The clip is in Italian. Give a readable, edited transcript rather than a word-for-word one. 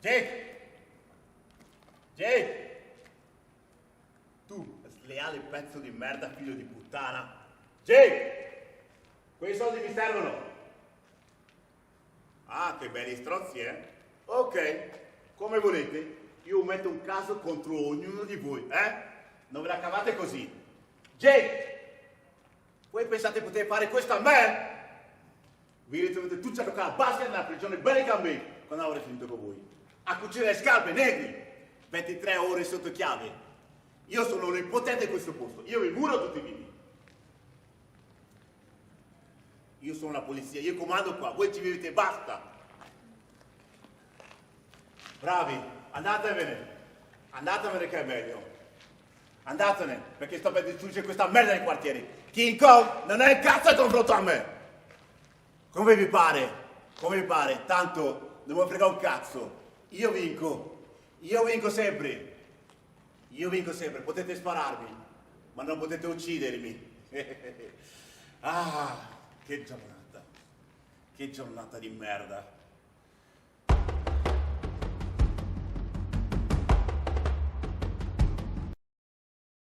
Jake! Jake! Tu, sleale pezzo di merda, figlio di puttana. Jake! Quei soldi mi servono. Ah, che belli strozzi, eh? Ok, come volete. Io metto un caso contro ognuno di voi, eh? Non ve la cavate così. Jake! Voi pensate poter fare questo a me? Vi ritrovate tutti a giocare a basket nella prigione Bellingham Bay quando avrete finito con voi. A cucire le scarpe, negri! 23 ore sotto chiave. Io sono un impotente in questo posto. Io vi muro tutti vivi. Io sono la polizia, io comando qua. Voi ci vivete e basta. Bravi, andatevene. Andatevene che è meglio. Andatene, perché sto per distruggere questa merda nei quartieri. King Kong non è il cazzo in confronto a me. Come vi pare? Come vi pare? Tanto non mi frega un cazzo. Io vinco. Io vinco sempre. Io vinco sempre. Potete spararmi, ma non potete uccidermi. Ah, che giornata. Che giornata di merda.